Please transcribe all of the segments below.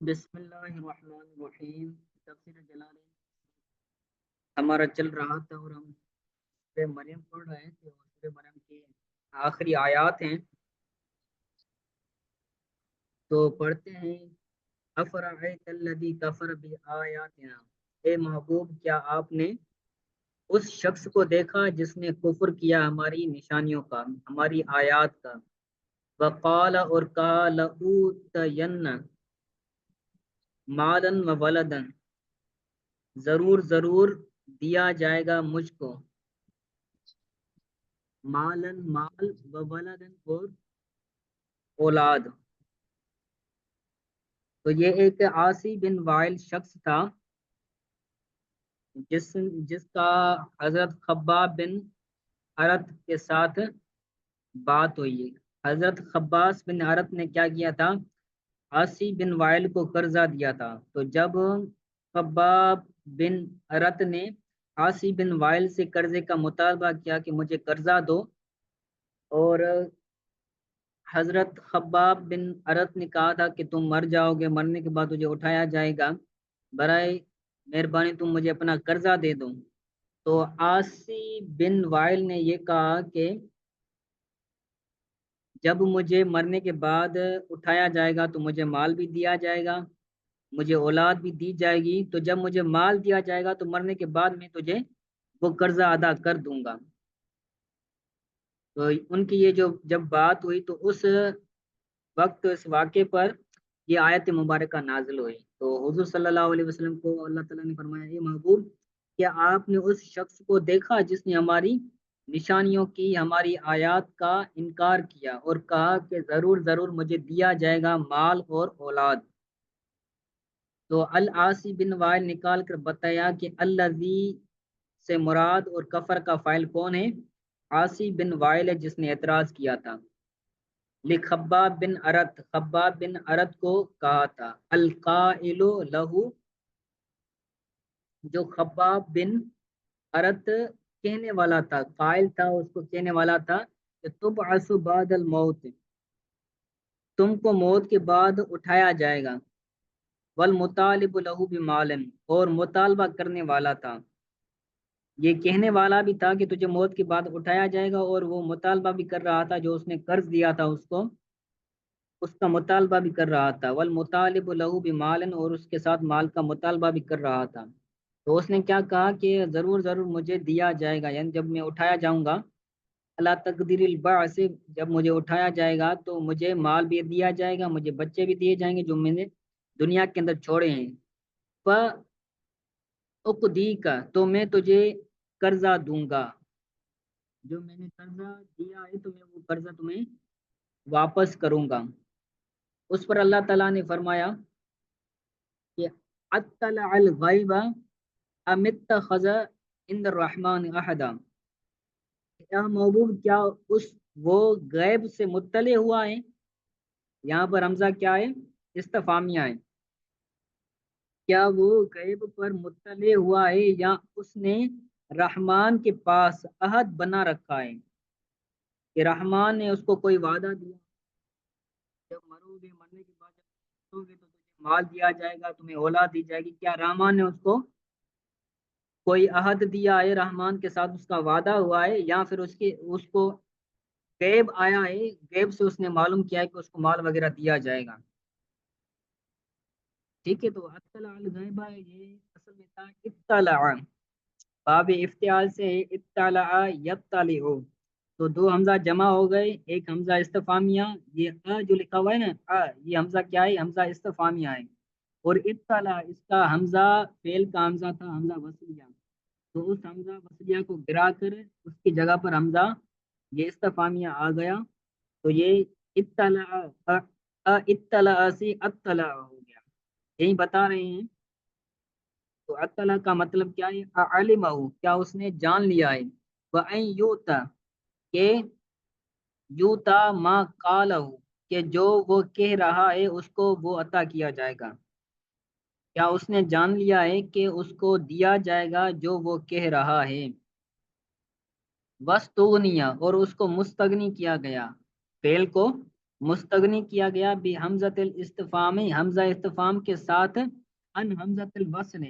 بسم اللہ الرحمن الرحیم۔ تفسیر جلالین ہمارا چل رہا تھا اور ہم سورہ مریم پڑھ رہے تھے، اور سورہ مریم کی آخری آیات ہیں تو پڑھتے ہیں۔ افرأیت الذی کفر بآیاتنا، اے محبوب کیا آپ نے اس شخص کو دیکھا جس نے کفر کیا ہماری نشانیوں کا، ہماری آیات کا۔ وقال، اور کہا، لأوتین مالا و ولدا، ضرور ضرور دیا جائے گا مجھ کو، مالن مال، و ولدن اور اولاد۔ تو یہ ایک عاصی بن وائل شخص تھا جس جس کا حضرت خباب بن عرت کے ساتھ بات ہوئی۔ حضرت خباس بن عرت نے کیا کیا تھا؟ عاصی بن وائل کو قرضہ دیا تھا۔ تو جب خباب بن عرت نے عاصی بن وائل سے قرضے کا مطالبہ کیا کہ مجھے قرضہ دو، اور حضرت خباب بن عرت نے کہا تھا کہ تم مر جاؤ گے، مرنے کے بعد تجھے اٹھایا جائے گا، برائے مہربانی تم مجھے اپنا قرضہ دے دو۔ تو عاصی بن وائل نے یہ کہا کہ جب مجھے مرنے کے بعد اٹھایا جائے گا تو مجھے مال بھی دیا جائے گا، مجھے اولاد بھی دی جائے گی، تو جب مجھے مال دیا جائے گا تو مرنے کے بعد میں تجھے وہ قرضہ ادا کر دوں گا۔ تو ان کی یہ جو جب بات ہوئی تو اس وقت اس واقعے پر یہ آیت مبارکہ نازل ہوئی۔ تو حضور صلی اللہ علیہ وسلم کو اللہ تعالیٰ نے فرمایا، اے محبوب کیا آپ نے اس شخص کو دیکھا جس نے ہماری نشانیوں کی، ہماری آیات کا انکار کیا اور کہا کہ ضرور ضرور مجھے دیا جائے گا مال اور اولاد۔ تو العاصی بن وائل نکال کر بتایا کہ الذی سے مراد اور کفر کا فاعل کون ہے؟ عاصی بن وائل ہے جس نے اعتراض کیا تھا۔ لخباب بن عرت، خباب بن عرت کو کہا تھا، القائل لہو، جو خباب بن عرت کہنے والا تھا، قائل تھا، اس کو کہنے والا تھا کہ تبعث بعد الموت، تم کو موت کے بعد اٹھایا جائے گا۔ والمطالب لہو بمال، اور مطالبہ کرنے والا تھا، یہ کہنے والا بھی تھا کہ تجھے موت کے بعد اٹھایا جائے گا، اور وہ مطالبہ بھی کر رہا تھا، جو اس نے قرض دیا تھا اس کو، اس کا مطالبہ بھی کر رہا تھا۔ والمطالب لہو بمال، اور اس کے ساتھ مال کا مطالبہ بھی کر رہا تھا۔ تو اس نے کیا کہا کہ ضرور ضرور مجھے دیا جائے گا، یعنی جب میں اٹھایا جاؤں گا، اللہ تقدیر البعث، جب مجھے اٹھایا جائے گا تو مجھے مال بھی دیا جائے گا، مجھے بچے بھی دیے جائیں گے جو میں نے دنیا کے اندر چھوڑے ہیں۔ فَأُقْدِی کا، تو میں تجھے قرضہ دوں گا، جو میں نے قرضہ دیا ہے تو میں وہ قرضہ تمہیں واپس کروں گا۔ اس پر اللہ تعالیٰ نے فرمایا کہ اطلع الغیب ام اتخذ عند الرحمن عہدا، کیا محبوب کیا اس وہ غیب سے مطلع ہوا ہے؟ یہاں پر حمزہ کیا ہے؟ استفہامیہ ہے۔ کیا وہ غیب پر مطلع ہوا ہے یا اس نے رحمان کے پاس عہد بنا رکھا ہے کہ رحمان نے اس کو کوئی وعدہ دیا، جب مرو گے، مرنے کے بعد جب مرو گے تو تجھے مال دیا جائے گا، تمہیں اولاد دی جائے گی، کیا رحمان نے اس کو کوئی عہد دیا ہے، رحمان کے ساتھ اس کا وعدہ ہوا ہے، یا پھر اس کو غیب آیا ہے، غیب سے اس نے معلوم کیا ہے کہ اس کو مال وغیرہ دیا جائے گا؟ ٹھیک ہے، تو اطلاع الغیبہ یہ اصل میں تھا اطلاع، باب افتعال سے ہے اطلاع یطلع، تو دو حمزہ جمع ہو گئے، ایک حمزہ استفہامیہ، یہ جو لکھا ہوا ہے نا، یہ حمزہ کیا ہے؟ حمزہ استفہامیہ ہے، اور اطلاع اس کا حمزہ فعل کا حمزہ تھا، حمزہ وصلیہ، تو اس حمزہ وصلیہ کو گرا کر اس کی جگہ پر حمزہ یہ استفہامیہ آ گیا، تو یہ اطلاع، اطلاع سے اطلاع ہو گیا، یہی بتا رہے ہیں۔ تو اطلاع کا مطلب کیا ہے؟ علمہ، کیا اس نے جان لیا ہے، وَأَن یُؤْتَ، کہ یوتا ما قالہ، کہ جو وہ کہہ رہا ہے اس کو وہ عطا کیا جائے گا، کیا اس نے جان لیا ہے کہ اس کو دیا جائے گا جو وہ کہہ رہا ہے؟ وستغنیہ، اور اس کو مستغنی کیا گیا، فعل کو مستغنی کیا گیا بی حمزۃ الاستفام، حمزہ استفام کے ساتھ، ان حمزۃ الوصل،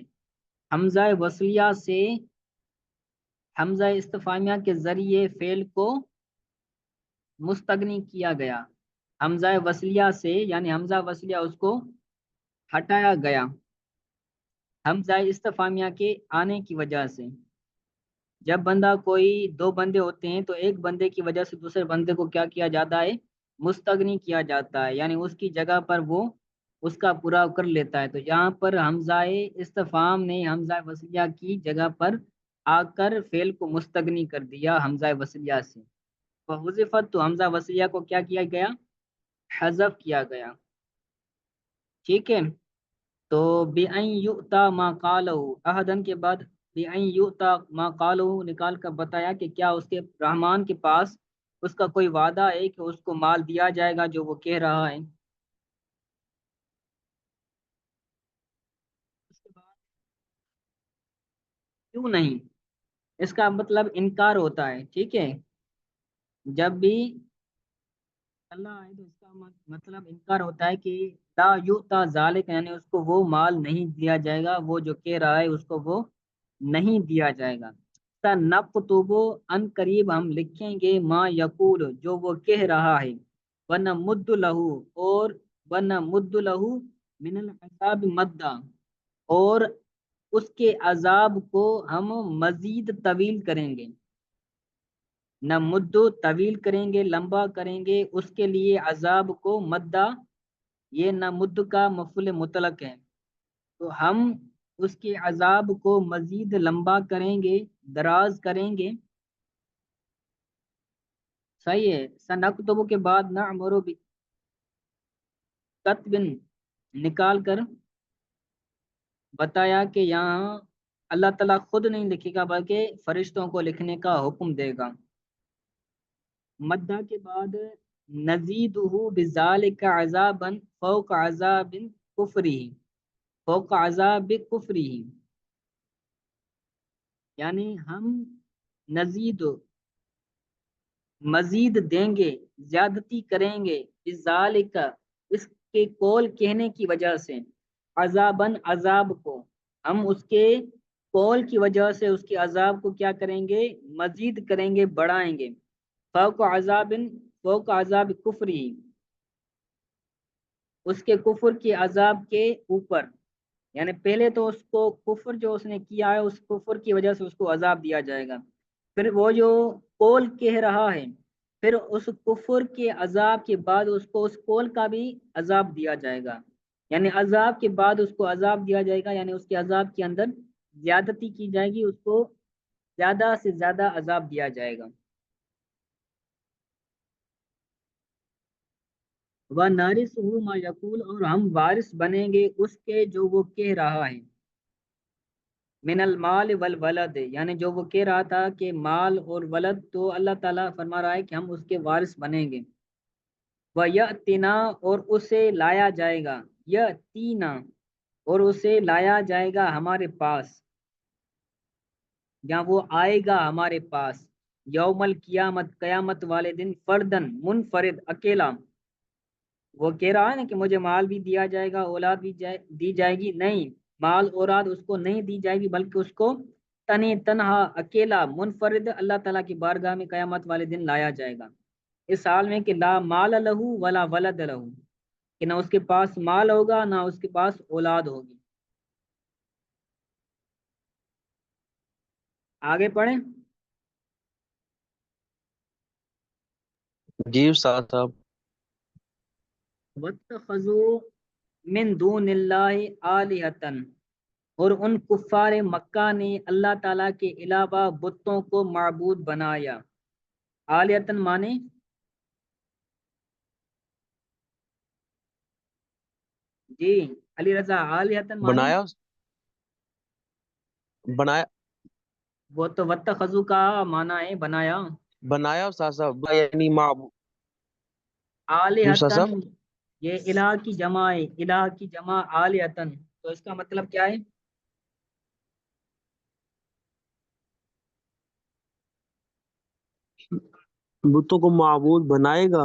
حمزہ وصلیہ سے، حمزہ استفامیہ کے ذریعے فعل کو مستغنی کیا گیا، حمزہ وصلیہ سے یعنی حمزہ وصلیہ اس کو ہٹایا گیا حمزہ استفامیہ کے آنے کی وجہ سے۔ جب بندہ کوئی دو بندے ہوتے ہیں تو ایک بندے کی وجہ سے دوسرے بندے کو کیا کیا جاتا ہے؟ مستغنی کیا جاتا ہے، یعنی اس کی جگہ پر وہ اس کا پورا کر لیتا ہے۔ تو یہاں پر حمزہ استفہام نے حمزہ وصلیہ کی جگہ پر آ کر فعل کو مستغنی کر دیا حمزہ وصلیہ سے، وحذفت، تو حمزہ وصلیہ کو کیا کیا گیا؟ حذف کیا گیا، ٹھیک ہے۔ تو بِأَن یُؤْتَى مَا قَالَهُ، احدن کے بعد بِأَن یُؤْتَى مَا قَالَهُ نکال کر بتایا کہ کیا اس کے رحمان کے پاس اس کا کوئی وعدہ ہے کہ اس کو مال دیا جائے گا جو وہ کہہ رہا ہے۔ اس کے بعد کیوں نہیں، اس کا مطلب انکار ہوتا ہے، ٹھیک ہے۔ جب بھی اللہ آئے تو اس کا مطلب انکار ہوتا ہے کہ لا یؤتا ذالک، یعنی اس کو وہ مال نہیں دیا جائے گا، وہ جو کہہ رہا ہے اس کو وہ نہیں دیا جائے گا۔ سنکتب، ان قریب ہم لکھیں گے، ما یقول، جو وہ کہہ رہا ہے، ونمد لہو، اور ونمد لہو من العذاب مدہ، اور اس کے عذاب کو ہم مزید طویل کریں گے، نہ مدو طویل کریں گے، لمبا کریں گے اس کے لیے عذاب کو مدہ، یہ نہ مد کا مفعول مطلق ہے، تو ہم اس کے عذاب کو مزید لمبا کریں گے، دراز کریں گے، صحیح ہے۔ سنکتب کے بعد نعمر بکتب نکال کر بتایا کہ یہاں اللہ تعالیٰ خود نہیں لکھے گا بلکہ فرشتوں کو لکھنے کا حکم دے گا۔ مدہ کے بعد نزیدہ بذالک عذابا فوق عذاب کفری، فوق عذاب کفری، یعنی ہم نزید مزید دیں گے، زیادتی کریں گے، بذالک اس کے قول کہنے کی وجہ سے، عذاباً عذاب کو، ہم اس کے قول کی وجہ سے اس کے عذاب کو کیا کریں گے؟ مزید کریں گے، بڑھائیں گے، فوق عذاب، فوق عذاب کفری، اس کے کفر کے عذاب کے اوپر، یعنی پہلے تو اس کو کفر جو اس نے کیا ہے اس کفر کی وجہ سے اس کو عذاب دیا جائے گا، پھر وہ جو قول کہہ رہا ہے، پھر اس کفر کے عذاب کے بعد اس کو اس قول کا بھی عذاب دیا جائے گا، یعنی عذاب کے بعد اس کو عذاب دیا جائے گا، یعنی اس کے عذاب کے اندر زیادتی کی جائے گی، اس کو زیادہ سے زیادہ عذاب دیا جائے گا۔ وَنَرِثُهُ مَا یقول، اور ہم وارث بنیں گے اس کے جو وہ کہہ رہا ہے، من المال والولد، یعنی جو وہ کہہ رہا تھا کہ مال اور ولد، تو اللہ تعالیٰ فرما رہا ہے کہ ہم اس کے وارث بنیں گے۔ وَيَأْتِنَا، اور اسے لایا جائے گا، یَأْتِنَا، اور اسے لایا جائے گا ہمارے پاس، یا وہ آئے گا ہمارے پاس، یوم القیامت، قیامت والے دن، فردن منفرد، اکیلا، وہ کہہ رہا ہے نا کہ مجھے مال بھی دیا جائے گا، اولاد بھی دی جائے گی، نہیں، مال اولاد اس کو نہیں دی جائے گی بلکہ اس کو تنی تنہا اکیلا منفرد اللہ تعالیٰ کی بارگاہ میں قیامت والے دن لایا جائے گا، اس حال میں کہ لا مال لہو ولا ولد لہو، کہ نہ اس کے پاس مال ہوگا نہ اس کے پاس اولاد ہوگی۔ آگے پڑھیں۔ جی استاد صاحب۔ وَاتَّخَذُوا من دون اللہ آلہۃ، اور ان کفار مکہ نے اللہ تعالیٰ کے علاوہ بتوں کو معبود بنایا، آلیتن مانے، جی علی رضا، آلیتن مانے، بنایا بنایا وہ تو واتخذو کا مانا ہے بنایا، بنایا استاد صاحب، یعنی معبود، جی استاد آلیتن صاحب، یہ الہ کی جمع ہے، الہ کی جمع آلیتن، تو اس کا مطلب کیا ہے؟ بتوں کو معبود بنائے گا۔